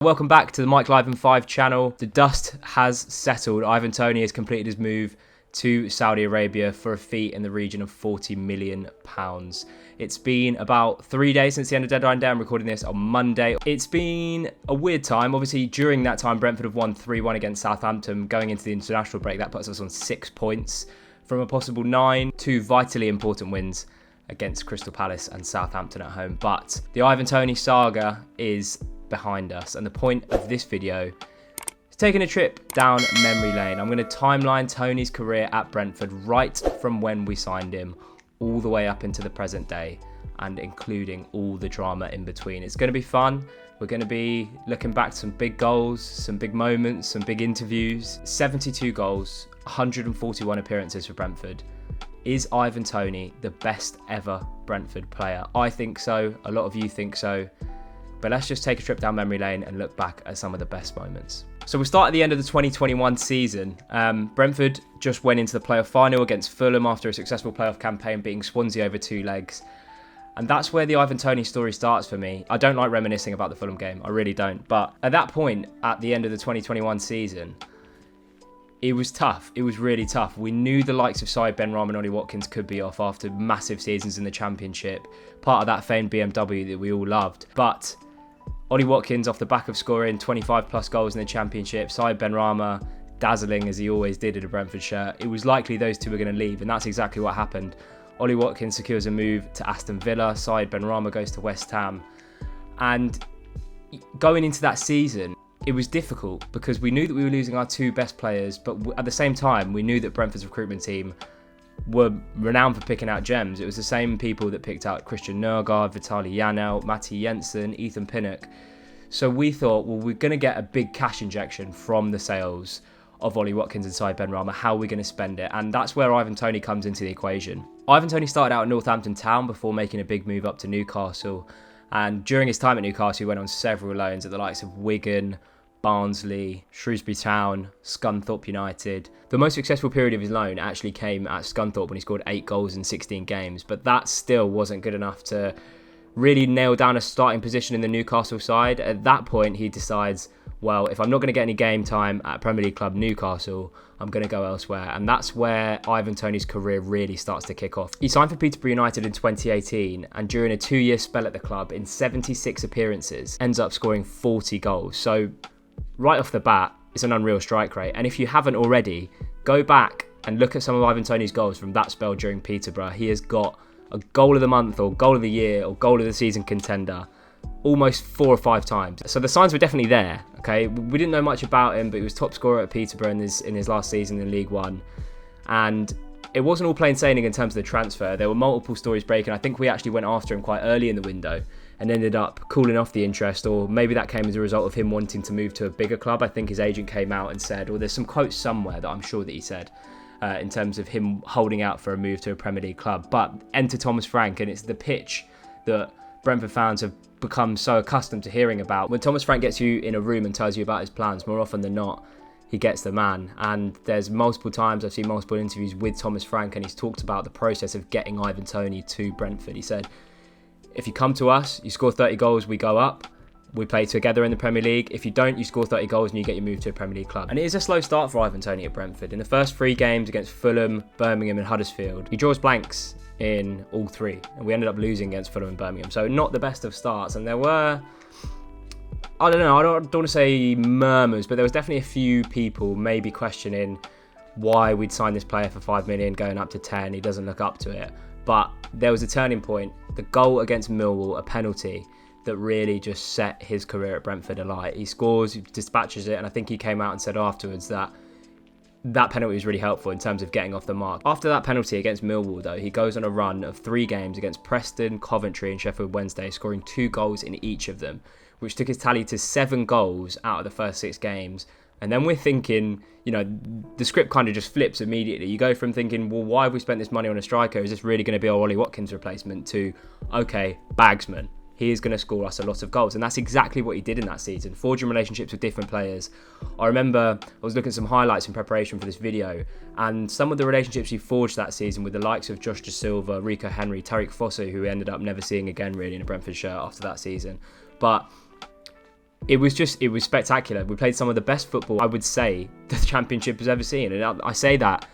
Welcome back to the Mike Live and 5 channel. The dust has settled. Ivan Toney has completed his move to Saudi Arabia for a fee in the region of £40 million. It's been about 3 days since the end of deadline day. I'm recording this on Monday. It's been a weird time. Obviously, during that time, Brentford have won 3-1 against Southampton. Going into the international break, that puts us on 6 points from a possible 9. 2 vitally important wins against Crystal Palace and Southampton at home. But the Ivan Toney saga is behind us, and the point of this video is taking a trip down memory lane. I'm going to timeline Toney's career at Brentford right from when we signed him all the way up into the present day, and including all the drama in between. It's going to be fun. We're going to be looking back to some big goals, some big moments, some big interviews. 72 goals, 141 appearances for Brentford. Is Ivan Toney the best ever Brentford player? I think so. A lot of you think so. But let's just take a trip down memory lane and look back at some of the best moments. So we'll start at the end of the 2021 season. Brentford just went into the playoff final against Fulham after a successful playoff campaign, beating Swansea over 2 legs. And that's where the Ivan Toney story starts for me. I don't like reminiscing about the Fulham game. I really don't. But at that point, at the end of the 2021 season, it was tough. It was really tough. We knew the likes of Said Benrahma and Ollie Watkins could be off after massive seasons in the Championship. Part of that famed BMW that we all loved. But Ollie Watkins, off the back of scoring 25 plus goals in the Championship, Said Benrahma dazzling as he always did in a Brentford shirt, it was likely those two were going to leave, and that's exactly what happened. Ollie Watkins secures a move to Aston Villa, Said Benrahma goes to West Ham, and going into that season, it was difficult because we knew that we were losing our 2 best players, but at the same time, we knew that Brentford's recruitment team were renowned for picking out gems. It was the same people that picked out Christian Nørgaard, Vitaly Janelt, Matti Jensen, Ethan Pinnock. So we thought, well, we're going to get a big cash injection from the sales of Ollie Watkins and Said Benrahma. How are we going to spend it? And that's where Ivan Toney comes into the equation. Ivan Toney started out at Northampton Town before making a big move up to Newcastle. And during his time at Newcastle, he went on several loans at the likes of Wigan, Barnsley, Shrewsbury Town, Scunthorpe United. The most successful period of his loan actually came at Scunthorpe when he scored 8 goals in 16 games, but that still wasn't good enough to really nail down a starting position in the Newcastle side. At that point, he decides, well, if I'm not going to get any game time at Premier League club Newcastle, I'm going to go elsewhere. And that's where Ivan Toney's career really starts to kick off. He signed for Peterborough United in 2018, and during a 2-year spell at the club, in 76 appearances, ends up scoring 40 goals. So right off the bat, it's an unreal strike rate. And if you haven't already, go back and look at some of Ivan Toney's goals from that spell during Peterborough. He has got a goal of the month or goal of the year or goal of the season contender almost 4 or 5 times. So the signs were definitely there, okay? We didn't know much about him, but he was top scorer at Peterborough in his last season in League One. And it wasn't all plain sailing in terms of the transfer. There were multiple stories breaking. I think we actually went after him quite early in the window and ended up cooling off the interest, or maybe that came as a result of him wanting to move to a bigger club. I think his agent came out and said, or there's some quotes somewhere that I'm sure that he said, in terms of him holding out for a move to a Premier League club. But enter Thomas Frank, and it's the pitch that Brentford fans have become so accustomed to hearing about. When Thomas Frank gets you in a room and tells you about his plans, more often than not, he gets the man. And there's multiple times I've seen multiple interviews with Thomas Frank, and he's talked about the process of getting Ivan Toney to Brentford. He said, if you come to us, you score 30 goals, we go up. We play together in the Premier League. If you don't, you score 30 goals and you get your move to a Premier League club. And it is a slow start for Ivan Toney at Brentford. In the first 3 games against Fulham, Birmingham and Huddersfield, he draws blanks in all 3. And we ended up losing against Fulham and Birmingham. So not the best of starts. And there were, I don't want to say murmurs, but there was definitely a few people maybe questioning why we'd sign this player for 5 million going up to 10. He doesn't look up to it. But there was a turning point. The goal against Millwall, a penalty, that really just set his career at Brentford alight. He scores, he dispatches it, and I think he came out and said afterwards that that penalty was really helpful in terms of getting off the mark. After that penalty against Millwall, though, he goes on a run of 3 games against Preston, Coventry and Sheffield Wednesday, scoring 2 goals in each of them, which took his tally to 7 goals out of the first 6 games. And then we're thinking, you know, the script kind of just flips immediately. You go from thinking, well, why have we spent this money on a striker? Is this really going to be our Ollie Watkins replacement? To, okay, Bagsman. He is going to score us a lot of goals. And that's exactly what he did in that season, forging relationships with different players. I remember I was looking at some highlights in preparation for this video, and some of the relationships he forged that season with the likes of Josh Da Silva, Rico Henry, Tariq Fosu, who we ended up never seeing again really in a Brentford shirt after that season. But it was spectacular. We played some of the best football, I would say, the Championship has ever seen. And I say that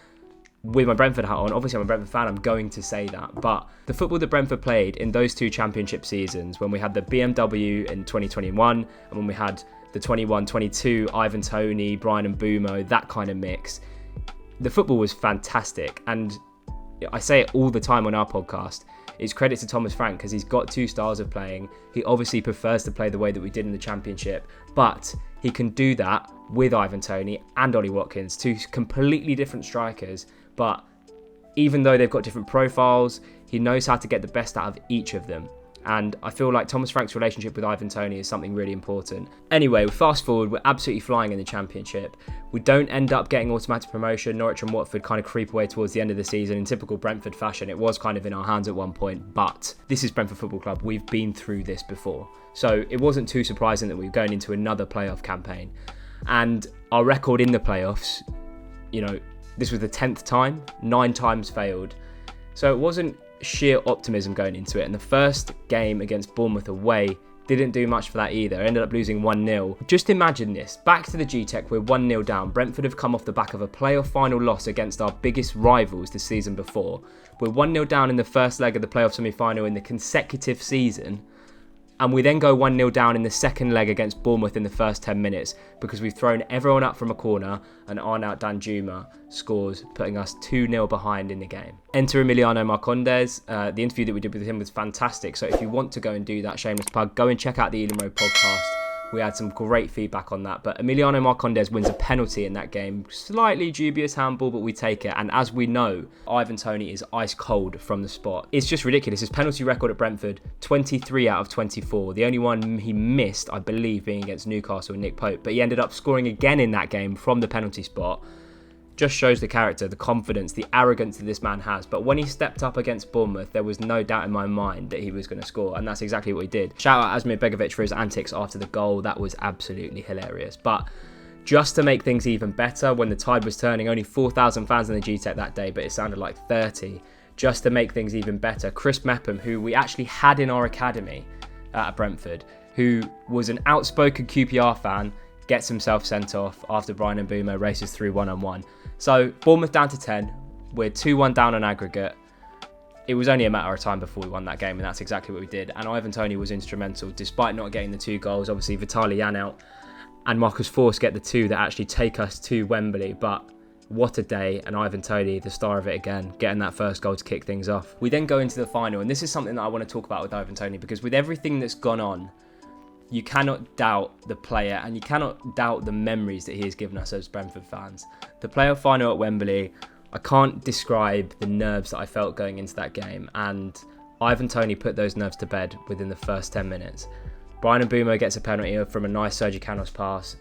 with my Brentford hat on. Obviously, I'm a Brentford fan, I'm going to say that. But the football that Brentford played in those two Championship seasons, when we had the BMW in 2021 and when we had the 21-22, Ivan Toney, Brian and Bumo, that kind of mix, the football was fantastic. And I say it all the time on our podcast, it's credit to Thomas Frank because he's got two styles of playing. He obviously prefers to play the way that we did in the Championship, but he can do that with Ivan Toney and Ollie Watkins, two completely different strikers. But even though they've got different profiles, he knows how to get the best out of each of them. And I feel like Thomas Frank's relationship with Ivan Toney is something really important. Anyway, fast forward, we're absolutely flying in the Championship. We don't end up getting automatic promotion. Norwich and Watford kind of creep away towards the end of the season in typical Brentford fashion. It was kind of in our hands at one point, but this is Brentford Football Club. We've been through this before. So it wasn't too surprising that we were going into another playoff campaign. And our record in the playoffs, this was the 10th time, 9 times failed. So it wasn't sheer optimism going into it. And the first game against Bournemouth away didn't do much for that either. Ended up losing 1-0. Just imagine this. Back to the G-Tech, we're 1-0 down. Brentford have come off the back of a playoff final loss against our biggest rivals the season before. We're 1-0 down in the first leg of the playoff semi-final in the consecutive season. And we then go 1-0 down in the second leg against Bournemouth in the first 10 minutes because we've thrown everyone up from a corner and Arnaut Danjuma scores, putting us 2-0 behind in the game. Enter Emiliano Marcondes. The interview that we did with him was fantastic. So if you want to go and do that, shameless plug, go and check out the Ealing Road podcast. We had some great feedback on that. But Emiliano Marcondes wins a penalty in that game. Slightly dubious handball, but we take it. And as we know, Ivan Toney is ice cold from the spot. It's just ridiculous. His penalty record at Brentford, 23 out of 24. The only one he missed, I believe, being against Newcastle and Nick Pope. But he ended up scoring again in that game from the penalty spot. Just shows the character, the confidence, the arrogance that this man has. But when he stepped up against Bournemouth, there was no doubt in my mind that he was going to score. And that's exactly what he did. Shout out Asmir Begovic for his antics after the goal. That was absolutely hilarious. But just to make things even better, when the tide was turning, only 4,000 fans in the G-Tech that day, but it sounded like 30. Just to make things even better, Chris Mepham, who we actually had in our academy at Brentford, who was an outspoken QPR fan, gets himself sent off after Brian and Boomer races through 1-on-1. So Bournemouth down to 10, we're 2-1 down on aggregate. It was only a matter of time before we won that game, and that's exactly what we did. And Ivan Toney was instrumental, despite not getting the 2 goals. Obviously, Vitaly Janelt and Marcus Forss get the 2 that actually take us to Wembley. But what a day, and Ivan Toney, the star of it again, getting that first goal to kick things off. We then go into the final, and this is something that I want to talk about with Ivan Toney, because with everything that's gone on, you cannot doubt the player and you cannot doubt the memories that he has given us as Brentford fans. The playoff final at Wembley, I can't describe the nerves that I felt going into that game, and Ivan Toney put those nerves to bed within the first 10 minutes. Brian Mbeumo gets a penalty from a nice Sergi Canos pass.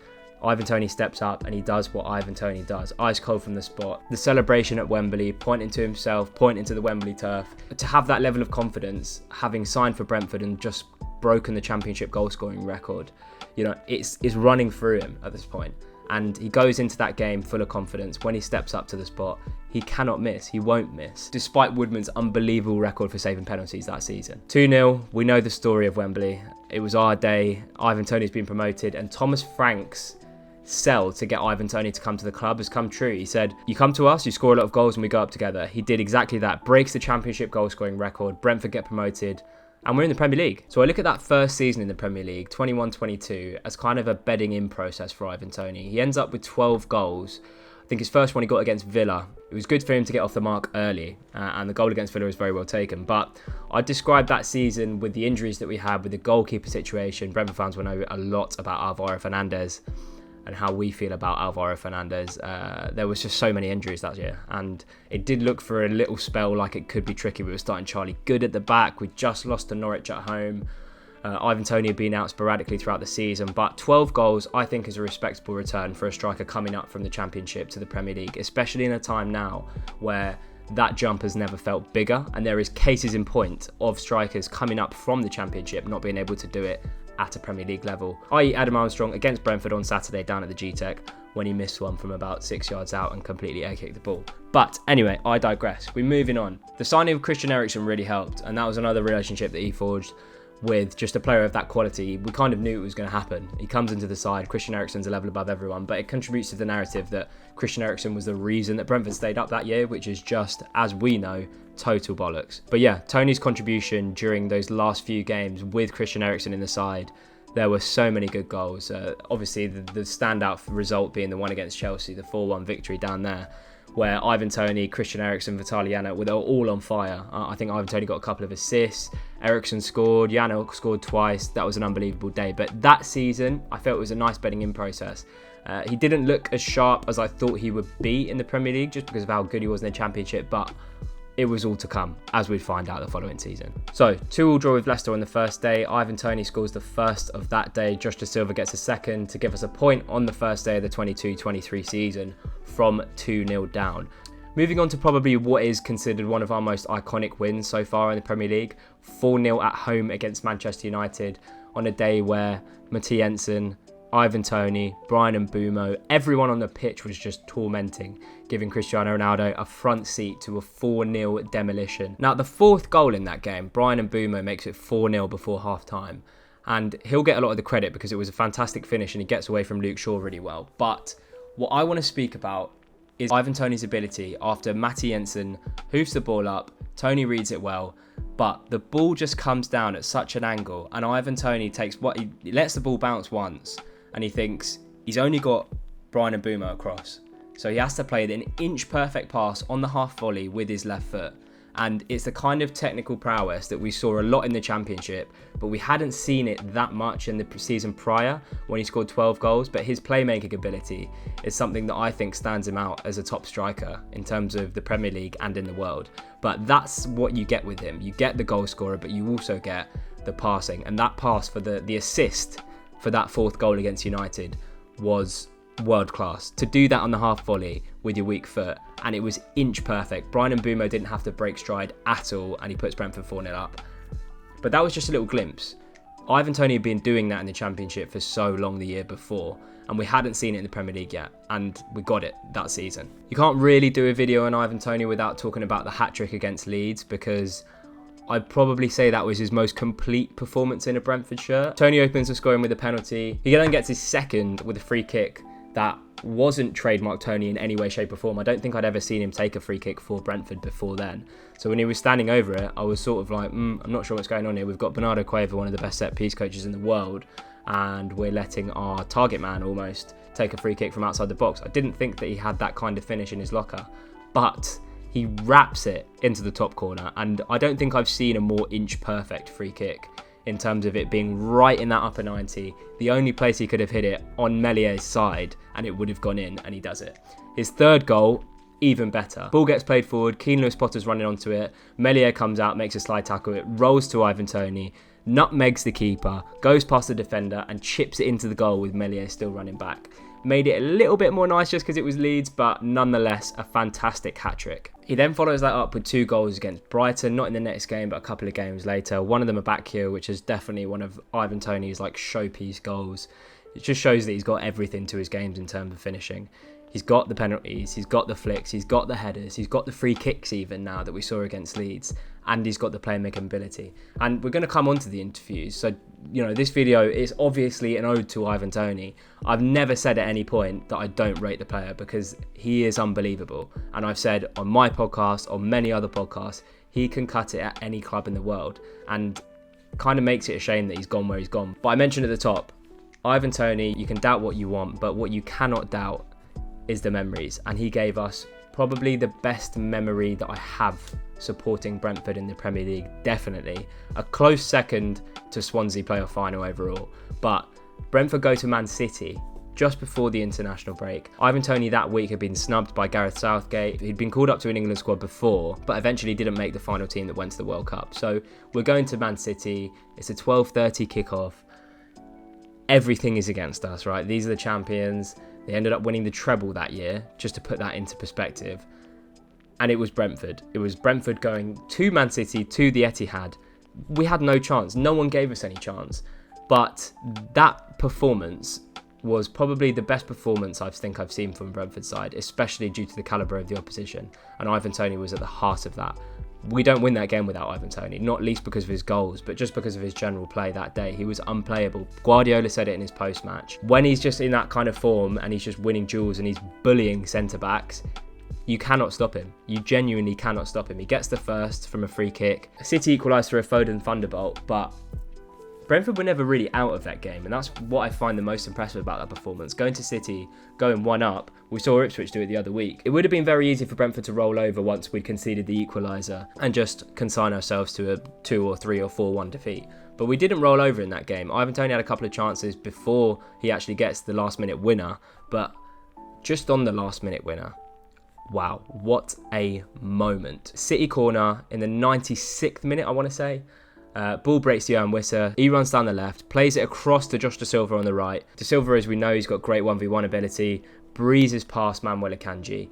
Ivan Toney steps up and he does what Ivan Toney does, ice cold from the spot. The celebration at Wembley, pointing to himself, pointing to the Wembley turf. To have that level of confidence, having signed for Brentford and just broken the Championship goal scoring record, it's running through him at this point. And he goes into that game full of confidence. When he steps up to the spot, he cannot miss. He won't miss, despite Woodman's unbelievable record for saving penalties that season. 2-0, we know the story of Wembley. It was our day. Ivan Toney's been promoted, and Thomas Frank's sell to get Ivan Toney to come to the club has come true. He said, you come to us, you score a lot of goals and we go up together. He did exactly that. Breaks the Championship goal scoring record. Brentford get promoted. And we're in the Premier League. So I look at that first season in the Premier League, 21-22, as kind of a bedding in process for Ivan Toney. He ends up with 12 goals. I think his first one he got against Villa. It was good for him to get off the mark early, and the goal against Villa was very well taken. But I'd describe that season with the injuries that we had, with the goalkeeper situation. Brentford fans will know a lot about Alvaro Fernandez and how we feel about Alvaro Fernandez. There was just so many injuries that year, and it did look for a little spell like it could be tricky. We were starting Charlie Good at the back. We just lost to Norwich at home. Ivan Toney had been out sporadically throughout the season, but 12 goals I think is a respectable return for a striker coming up from the Championship to the Premier League, especially in a time now where that jump has never felt bigger, and there is cases in point of strikers coming up from the Championship not being able to do it at a Premier League level, i.e. Adam Armstrong against Brentford on Saturday down at the G-Tech when he missed one from about 6 yards out and completely air-kicked the ball. But anyway, I digress. We're moving on. The signing of Christian Eriksen really helped, and that was another relationship that he forged with just a player of that quality, we kind of knew it was going to happen. He comes into the side, Christian Eriksen's a level above everyone, but it contributes to the narrative that Christian Eriksen was the reason that Brentford stayed up that year, which is just, as we know, total bollocks. But yeah, Toney's contribution during those last few games with Christian Eriksen in the side, there were so many good goals. Obviously, the standout result being the one against Chelsea, the 4-1 victory down there, where Ivan Toney, Christian Eriksen, Vitaly Janelt, they were all on fire. I think Ivan Toney got a couple of assists, Eriksen scored, Janelt scored twice. That was an unbelievable day. But that season, I felt it was a nice bedding in process. He didn't look as sharp as I thought he would be in the Premier League just because of how good he was in the Championship, but it was all to come, as we'd find out the following season. So, 2-2 draw with Leicester on the first day. Ivan Toney scores the first of that day. Josh Da Silva gets a second to give us a point on the first day of the 22-23 season from 2-0 down. Moving on to probably what is considered one of our most iconic wins so far in the Premier League. 4-0 at home against Manchester United on a day where Matty Jensen, Ivan Toney, Bryan Mbeumo, everyone on the pitch was just tormenting, giving Cristiano Ronaldo a front seat to a 4-0 demolition. Now, the fourth goal in that game, Bryan Mbeumo makes it 4-0 before half-time, and he'll get a lot of the credit because it was a fantastic finish and he gets away from Luke Shaw really well. But what I want to speak about is Ivan Toney's ability after Matty Jensen hoofs the ball up, Toney reads it well, but the ball just comes down at such an angle, and Ivan Toney he lets the ball bounce once, and he thinks he's only got Bryan Mbeumo across. So he has to play an inch perfect pass on the half volley with his left foot. And it's the kind of technical prowess that we saw a lot in the Championship, but we hadn't seen it that much in the season prior when he scored 12 goals. But his playmaking ability is something that I think stands him out as a top striker in terms of the Premier League and in the world. But that's what you get with him. You get the goal scorer, but you also get the passing. And that pass for the assist for that fourth goal against United was world class. To do that on the half volley with your weak foot, and it was inch perfect. Bryan Mbeumo didn't have to break stride at all, and he puts Brentford 4-0 up. But that was just a little glimpse. Ivan Toney had been doing that in the Championship for so long the year before, and we hadn't seen it in the Premier League yet, and we got it that season. You can't really do a video on Ivan Toney without talking about the hat-trick against Leeds, because I'd probably say that was his most complete performance in a Brentford shirt. Toney opens the scoring with a penalty. He then gets his second with a free kick that wasn't trademark Toney in any way, shape or form. I don't think I'd ever seen him take a free kick for Brentford before then. So when he was standing over it, I was sort of like, I'm not sure what's going on here. We've got Bernardo Cueva, one of the best set-piece coaches in the world, and we're letting our target man almost take a free kick from outside the box. I didn't think that he had that kind of finish in his locker, but he wraps it into the top corner, and I don't think I've seen a more inch-perfect free kick in terms of it being right in that upper 90. The only place he could have hit it on Mellier's side, and it would have gone in, and he does it. His third goal, even better. Ball gets played forward, Keane Lewis-Potter's running onto it, Meslier comes out, makes a slide tackle, it rolls to Ivan Toney, nutmegs the keeper, goes past the defender, and chips it into the goal with Meslier still running back. Made it a little bit more nice just because it was Leeds, but nonetheless a fantastic hat-trick. He then follows that up with 2 goals against Brighton, not in the next game, but a couple of games later. One of them a back heel, which is definitely one of Ivan Toney's showpiece goals. It just shows that he's got everything to his games in terms of finishing. He's got the penalties, he's got the flicks, he's got the headers, he's got the free kicks even now that we saw against Leeds, and he's got the playmaking ability. And we're going to come on to the interviews, so this video is obviously an ode to Ivan Toney. I've never said at any point that I don't rate the player because he is unbelievable. And I've said on my podcast, on many other podcasts, he can cut it at any club in the world, and kind of makes it a shame that he's gone where he's gone. But I mentioned at the top, Ivan Toney, you can doubt what you want, but what you cannot doubt is the memories, and he gave us probably the best memory that I have supporting Brentford in the Premier League, definitely. A close second to Swansea playoff final overall, but Brentford go to Man City just before the international break. Ivan Toney that week had been snubbed by Gareth Southgate. He'd been called up to an England squad before, but eventually didn't make the final team that went to the World Cup. So we're going to Man City, it's a 12:30 kickoff. Everything is against us, right? These are the champions. They ended up winning the treble that year, just to put that into perspective. And it was Brentford. It was Brentford going to Man City, to the Etihad. We had no chance. No one gave us any chance. But that performance was probably the best performance I think I've seen from Brentford's side, especially due to the calibre of the opposition. And Ivan Toney was at the heart of that. We don't win that game without Ivan Toney, not least because of his goals, but just because of his general play that day. He was unplayable. Guardiola said it in his post-match. When he's just in that kind of form and he's just winning duels and he's bullying centre-backs, you cannot stop him. You genuinely cannot stop him. He gets the first from a free kick. City equalised through a Foden thunderbolt, but Brentford were never really out of that game, and that's what I find the most impressive about that performance. Going to City, going 1-up, we saw Ipswich do it the other week. It would have been very easy for Brentford to roll over once we'd conceded the equaliser and just consign ourselves to a 2 or 3 or 4-1 defeat. But we didn't roll over in that game. Ivan Toney had a couple of chances before he actually gets the last-minute winner, but just on the last-minute winner, wow, what a moment. City corner in the 96th minute, I want to say. Ball breaks to Johan Wisser. He runs down the left, plays it across to Josh Da Silva on the right. Da Silva, as we know, he's got great 1v1 ability, breezes past Manuel Akanji,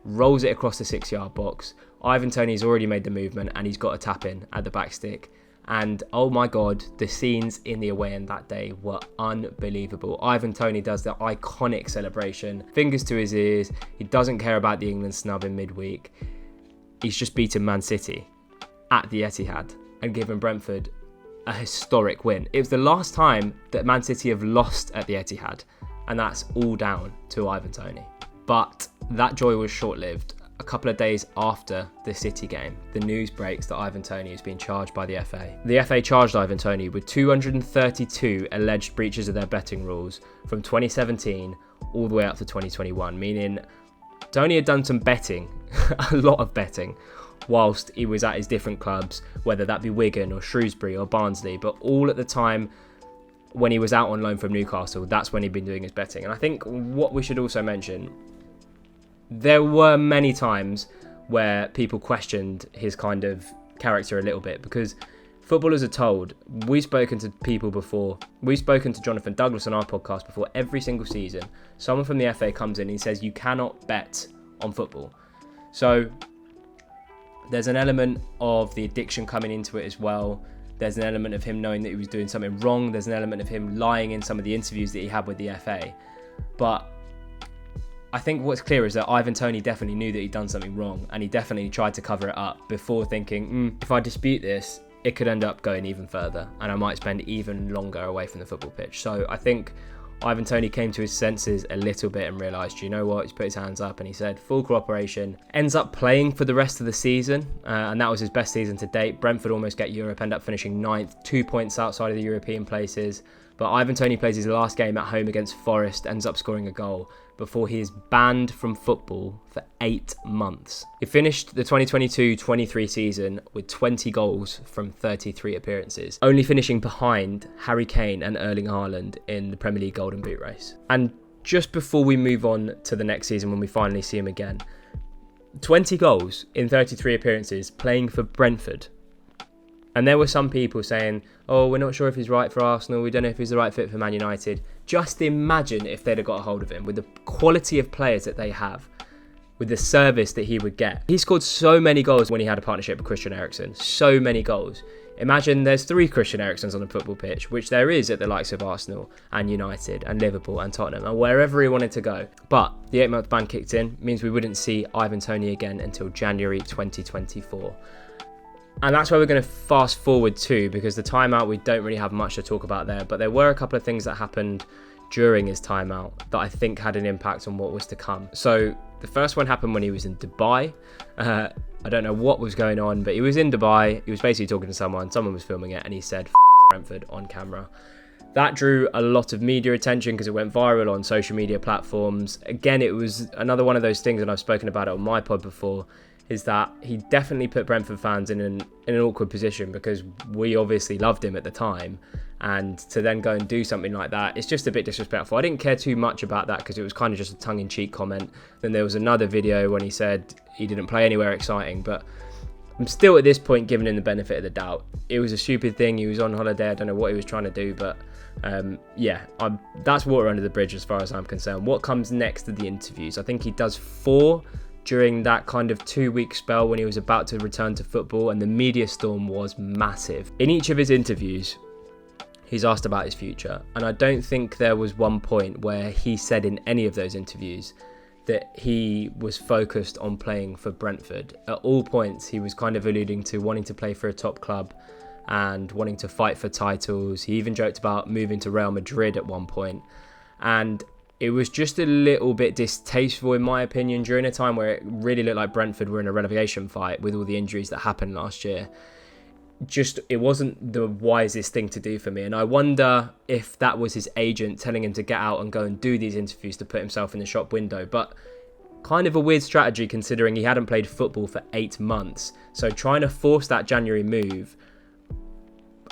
rolls it across the 6-yard box. Ivan Toney's already made the movement and he's got a tap in at the back stick. And oh my God, the scenes in the away end that day were unbelievable. Ivan Toney does the iconic celebration, fingers to his ears. He doesn't care about the England snub in midweek. He's just beaten Man City at the Etihad and given Brentford a historic win. It was the last time that Man City have lost at the Etihad, and that's all down to Ivan Toney. But that joy was short-lived. A couple of days after the City game, the news breaks that Ivan Toney has been charged by the FA. The FA charged Ivan Toney with 232 alleged breaches of their betting rules from 2017 all the way up to 2021, meaning Toney had done some betting, a lot of betting, whilst he was at his different clubs, whether that be Wigan or Shrewsbury or Barnsley, but all at the time when he was out on loan from Newcastle, that's when he'd been doing his betting. And I think what we should also mention, there were many times where people questioned his kind of character a little bit, because footballers are told, we've spoken to people before, we've spoken to Jonathan Douglas on our podcast before, every single season, someone from the FA comes in and he says, you cannot bet on football. So there's an element of the addiction coming into it as well. There's an element of him knowing that he was doing something wrong. There's an element of him lying in some of the interviews that he had with the FA. But I think what's clear is that Ivan Toney definitely knew that he'd done something wrong, and he definitely tried to cover it up before thinking, if I dispute this, it could end up going even further and I might spend even longer away from the football pitch. So I think Ivan Toney came to his senses a little bit and realised, you know what, he's put his hands up and he said, full cooperation. Ends up playing for the rest of the season, and that was his best season to date. Brentford almost get Europe, end up finishing 9th, 2 points outside of the European places. But Ivan Toney plays his last game at home against Forest, ends up scoring a goal before he is banned from football for 8 months. He finished the 2022-23 season with 20 goals from 33 appearances, only finishing behind Harry Kane and Erling Haaland in the Premier League Golden Boot race. And just before we move on to the next season when we finally see him again, 20 goals in 33 appearances playing for Brentford. And there were some people saying, oh, we're not sure if he's right for Arsenal, we don't know if he's the right fit for Man United. Just imagine if they'd have got a hold of him with the quality of players that they have, with the service that he would get. He scored so many goals when he had a partnership with Christian Eriksen, so many goals. Imagine there's 3 Christian Eriksens on a football pitch, which there is at the likes of Arsenal and United and Liverpool and Tottenham and wherever he wanted to go. But the 8-month ban kicked in, means we wouldn't see Ivan Toney again until January 2024. And that's where we're going to fast forward to, because the timeout, we don't really have much to talk about there, but there were a couple of things that happened during his timeout that I think had an impact on what was to come. So the first one happened when he was in Dubai. I don't know what was going on, but he was in Dubai. He was basically talking to someone was filming it, and he said Brentford on camera. That drew a lot of media attention because it went viral on social media platforms. Again, it was another one of those things, and I've spoken about it on my pod before, is that he definitely put Brentford fans in an awkward position, because we obviously loved him at the time, and to then go and do something like that, it's just a bit disrespectful. I didn't care too much about that because it was kind of just a tongue-in-cheek comment. Then there was another video when he said he didn't play anywhere exciting, but I'm still at this point giving him the benefit of the doubt. It was a stupid thing, he was on holiday, I don't know what he was trying to do, but that's water under the bridge as far as I'm concerned. What comes next are the interviews. I think he does 4 during that kind of 2-week spell when he was about to return to football, and the media storm was massive. In each of his interviews, he's asked about his future, and I don't think there was one point where he said in any of those interviews that he was focused on playing for Brentford. At all points, he was kind of alluding to wanting to play for a top club and wanting to fight for titles. He even joked about moving to Real Madrid at one point. And it was just a little bit distasteful, in my opinion, during a time where it really looked like Brentford were in a relegation fight with all the injuries that happened last year. It wasn't the wisest thing to do for me. And I wonder if that was his agent telling him to get out and go and do these interviews to put himself in the shop window. But kind of a weird strategy considering he hadn't played football for 8 months. So trying to force that January move,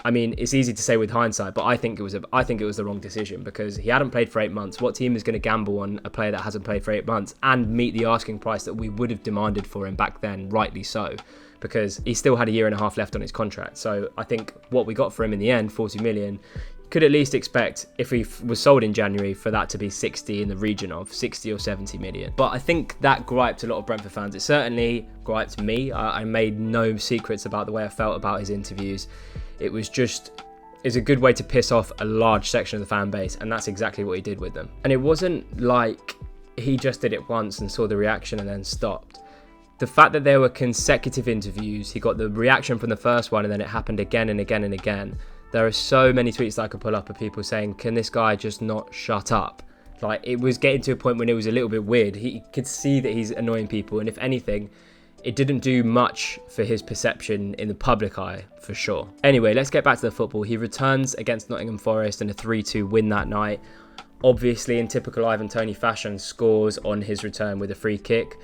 I mean, it's easy to say with hindsight, but I think it was the wrong decision because he hadn't played for 8 months. What team is going to gamble on a player that hasn't played for 8 months and meet the asking price that we would have demanded for him back then, rightly so, because he still had a year and a half left on his contract. So I think what we got for him in the end, 40 million, could at least expect, if he was sold in January, for that to be 60 in the region of 60 or 70 million. But I think that griped a lot of Brentford fans. It certainly griped me. I made no secrets about the way I felt about his interviews. It was a good way to piss off a large section of the fan base, and that's exactly what he did with them. And it wasn't like he just did it once and saw the reaction and then stopped. The fact that there were consecutive interviews, he got the reaction from the first one and then it happened again and again and again. There are so many tweets that I could pull up of people saying, can this guy just not shut up? Like, it was getting to a point when it was a little bit weird. He could see that he's annoying people, and if anything, it didn't do much for his perception in the public eye, for sure. Anyway, let's get back to the football. He returns against Nottingham Forest in a 3-2 win that night. Obviously, in typical Ivan Toney fashion, scores on his return with a free kick.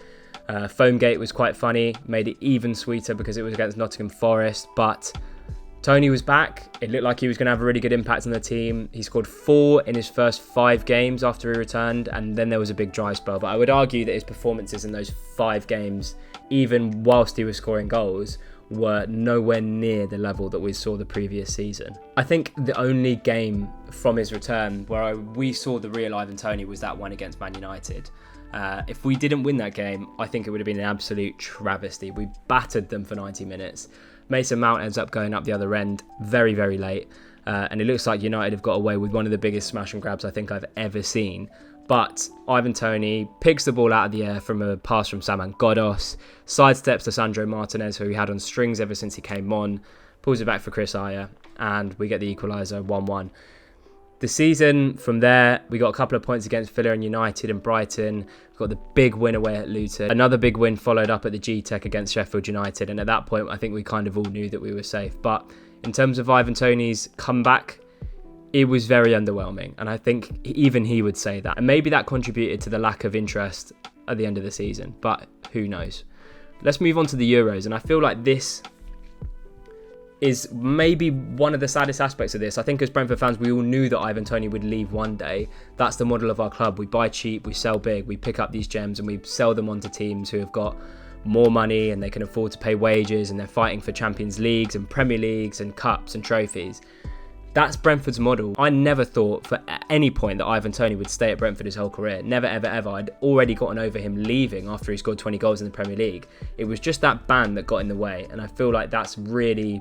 Foamgate was quite funny, made it even sweeter because it was against Nottingham Forest, but Toney was back. It looked like he was going to have a really good impact on the team. He scored 4 in his first 5 games after he returned, and then there was a big dry spell. But I would argue that his performances in those 5 games, even whilst he was scoring goals, were nowhere near the level that we saw the previous season. I think the only game from his return where we saw the real Ivan Toney was that one against Man United. If we didn't win that game, I think it would have been an absolute travesty. We battered them for 90 minutes. Mason Mount ends up going up the other end very, very late. And it looks like United have got away with one of the biggest smash and grabs I think I've ever seen. But Ivan Toney picks the ball out of the air from a pass from Saman Ghoddos, sidesteps to Sandro Martinez, who he had on strings ever since he came on, pulls it back for Chris Ayer, and we get the equaliser 1-1. The season from there, we got a couple of points against Villa and United and Brighton. We got the big win away at Luton. Another big win followed up at the G-Tech against Sheffield United. And at that point, I think we kind of all knew that we were safe. But in terms of Ivan Toney's comeback, it was very underwhelming. And I think even he would say that. And maybe that contributed to the lack of interest at the end of the season. But who knows? Let's move on to the Euros. And I feel like this is maybe one of the saddest aspects of this. I think as Brentford fans, we all knew that Ivan Toney would leave one day. That's the model of our club. We buy cheap, we sell big, we pick up these gems and we sell them onto teams who have got more money and they can afford to pay wages and they're fighting for Champions Leagues and Premier Leagues and cups and trophies. That's Brentford's model. I never thought for at any point that Ivan Toney would stay at Brentford his whole career. Never, ever, ever. I'd already gotten over him leaving after he scored 20 goals in the Premier League. It was just that ban that got in the way. And I feel like that's really,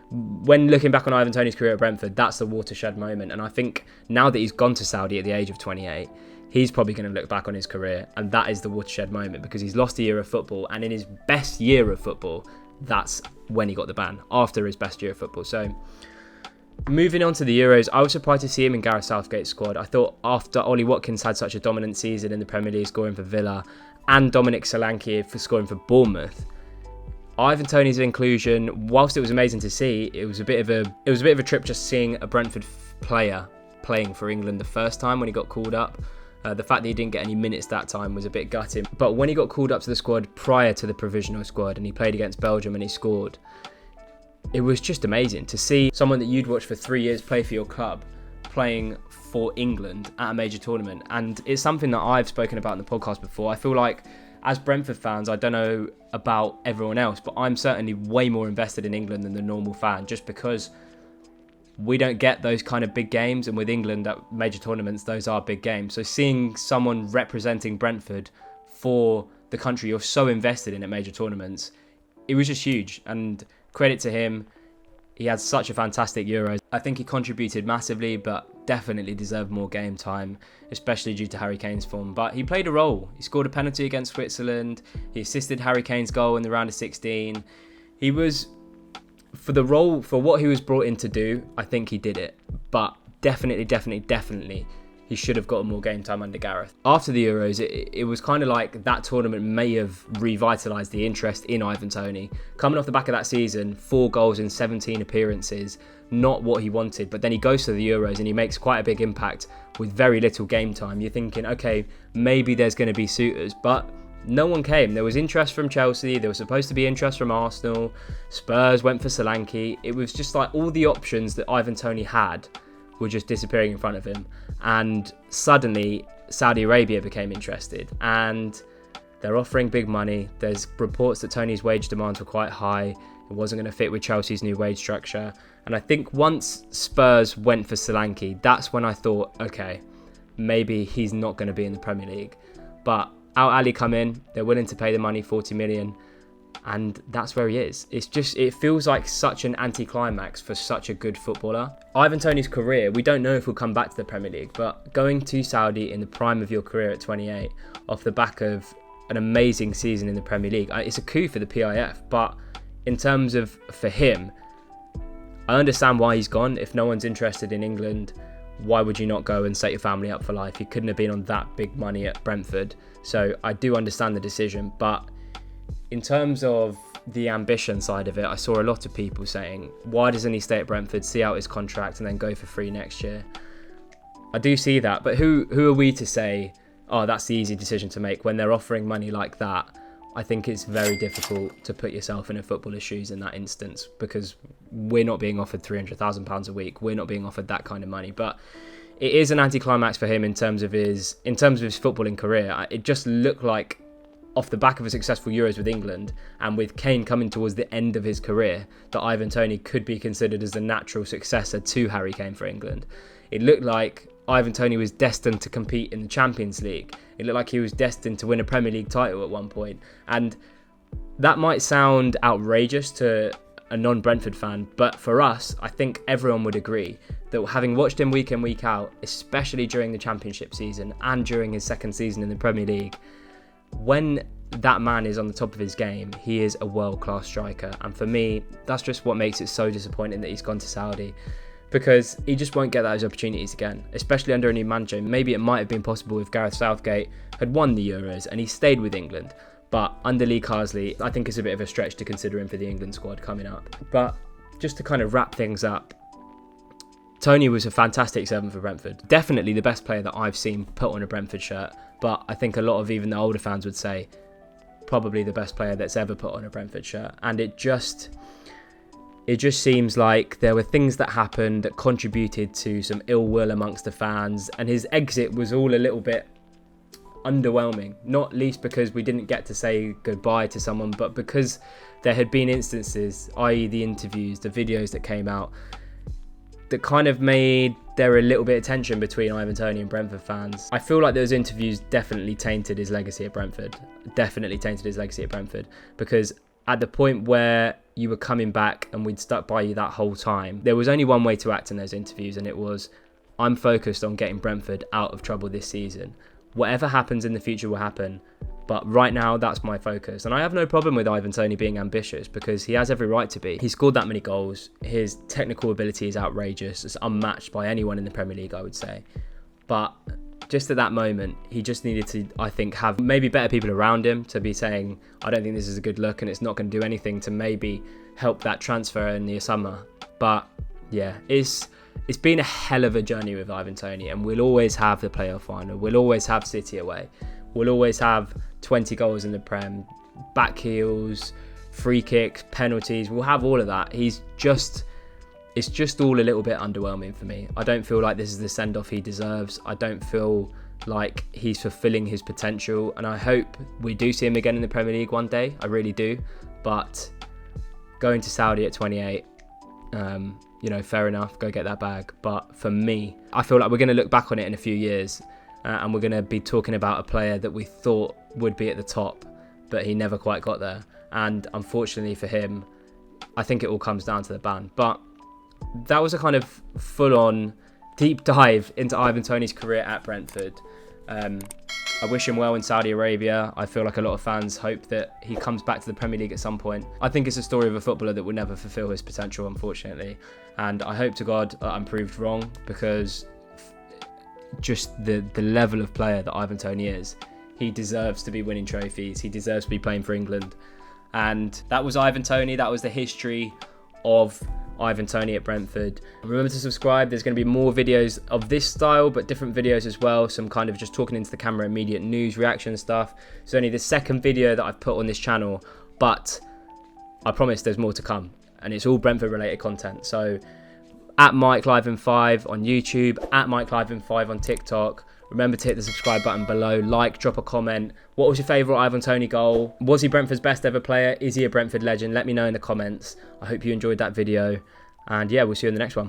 when looking back on Ivan Toney's career at Brentford, that's the watershed moment. And I think now that he's gone to Saudi at the age of 28, he's probably going to look back on his career. And that is the watershed moment because he's lost a year of football. And in his best year of football, that's when he got the ban, after his best year of football. So moving on to the Euros, I was surprised to see him in Gareth Southgate's squad. I thought after Ollie Watkins had such a dominant season in the Premier League, scoring for Villa, and Dominic Solanke for scoring for Bournemouth, Ivan Toney's inclusion, whilst it was amazing to see, it was a bit of a trip just seeing a Brentford player playing for England the first time when he got called up. The fact that he didn't get any minutes that time was a bit gutting. But when he got called up to the squad prior to the provisional squad and he played against Belgium and he scored, it was just amazing to see someone that you'd watched for 3 years play for your club playing for England at a major tournament. And it's something that I've spoken about in the podcast before. I feel like as Brentford fans, I don't know about everyone else, but I'm certainly way more invested in England than the normal fan just because we don't get those kind of big games. And with England at major tournaments, those are big games. So seeing someone representing Brentford for the country you're so invested in at major tournaments, it was just huge. And credit to him. He had such a fantastic Euros. I think he contributed massively, but definitely deserved more game time, especially due to Harry Kane's form. But he played a role. He scored a penalty against Switzerland. He assisted Harry Kane's goal in the round of 16. He was, for the role, for what he was brought in to do, I think he did it. But definitely, he should have gotten more game time under Gareth. After the Euros, it was kind of like that tournament may have revitalised the interest in Ivan Toney. Coming off the back of that season, 4 goals in 17 appearances, not what he wanted. But then he goes to the Euros and he makes quite a big impact with very little game time. You're thinking, okay, maybe there's going to be suitors, but no one came. There was interest from Chelsea. There was supposed to be interest from Arsenal. Spurs went for Solanke. It was just like all the options that Ivan Toney had were just disappearing in front of him. And suddenly Saudi Arabia became interested and they're offering big money. There's reports that Toney's wage demands were quite high. It wasn't going to fit with Chelsea's new wage structure. And I think once Spurs went for Solanke, that's when I thought, okay, maybe he's not going to be in the Premier League. But Al Ali come in, they're willing to pay the money, 40 million. And that's where he is. It feels like such an anticlimax for such a good footballer. Ivan Toney's career, we don't know if he'll come back to the Premier League, but going to Saudi in the prime of your career at 28, off the back of an amazing season in the Premier League, it's a coup for the PIF. But in terms of, for him, I understand why he's gone. If no one's interested in England, why would you not go and set your family up for life? He couldn't have been on that big money at Brentford. So I do understand the decision, but in terms of the ambition side of it, I saw a lot of people saying, why doesn't he stay at Brentford, see out his contract and then go for free next year? I do see that, but who are we to say, oh, that's the easy decision to make when they're offering money like that? I think it's very difficult to put yourself in a footballer's shoes in that instance, because we're not being offered £300,000 a week. We're not being offered that kind of money. But it is an anticlimax for him in terms of his footballing career. It just looked like, off the back of a successful Euros with England and with Kane coming towards the end of his career, that Ivan Toney could be considered as the natural successor to Harry Kane for England. It looked like Ivan Toney was destined to compete in the Champions League. It looked like he was destined to win a Premier League title at one point. And that might sound outrageous to a non-Brentford fan, but for us, I think everyone would agree that having watched him week in, week out, especially during the Championship season and during his second season in the Premier League, when that man is on the top of his game, he is a world-class striker. And for me, that's just what makes it so disappointing that he's gone to Saudi, because he just won't get those opportunities again, especially under a new manager. Maybe it might have been possible if Gareth Southgate had won the Euros and he stayed with England, but under Lee Carsley, I think it's a bit of a stretch to consider him for the England squad coming up. But just to kind of wrap things up, Toney was a fantastic servant for Brentford. Definitely the best player that I've seen put on a Brentford shirt, but I think a lot of even the older fans would say probably the best player that's ever put on a Brentford shirt. And it just seems like there were things that happened that contributed to some ill will amongst the fans, and his exit was all a little bit underwhelming, not least because we didn't get to say goodbye to someone, but because there had been instances, i.e. the interviews, the videos that came out, that kind of made there a little bit of tension between Ivan Toney and Brentford fans. I feel like those interviews definitely tainted his legacy at Brentford. Because at the point where you were coming back and we'd stuck by you that whole time, there was only one way to act in those interviews, and it was, I'm focused on getting Brentford out of trouble this season. Whatever happens in the future will happen, but right now that's my focus. And I have no problem with Ivan Toney being ambitious, because he has every right to be. He scored that many goals. His technical ability is outrageous. It's unmatched by anyone in the Premier League, I would say. But just at that moment, he just needed to, I think, have maybe better people around him to be saying, I don't think this is a good look and it's not going to do anything to maybe help that transfer in the summer. But yeah, it's been a hell of a journey with Ivan Toney, and we'll always have the playoff final. We'll always have City away. We'll always have 20 goals in the Prem, back heels, free kicks, penalties. We'll have all of that. It's just all a little bit underwhelming for me. I don't feel like this is the send-off he deserves. I don't feel like he's fulfilling his potential, and I hope we do see him again in the Premier League one day. I really do. But going to Saudi at 28, fair enough, go get that bag. But for me, I feel like we're going to look back on it in a few years, and we're going to be talking about a player that we thought would be at the top, but he never quite got there. And unfortunately for him, I think it all comes down to the ban. But that was a kind of full-on deep dive into Ivan Toney's career at Brentford. I wish him well in Saudi Arabia. I feel like a lot of fans hope that he comes back to the Premier League at some point. I think it's a story of a footballer that will never fulfil his potential, unfortunately. And I hope to God that I'm proved wrong, because just the level of player that Ivan Toney is, he deserves to be winning trophies. He deserves to be playing for England. And that was Ivan Toney. That was the history of Ivan Toney at Brentford. Remember to subscribe. There's going to be more videos of this style, but different videos as well. Some kind of just talking into the camera, immediate news, reaction stuff. It's only the second video that I've put on this channel, but I promise there's more to come, and it's all Brentford related content. So at MikeLiven5 on YouTube, at MikeLiven5 on TikTok. Remember to hit the subscribe button below, like, drop a comment. What was your favourite Ivan Toney goal? Was he Brentford's best ever player? Is he a Brentford legend? Let me know in the comments. I hope you enjoyed that video. And yeah, we'll see you in the next one.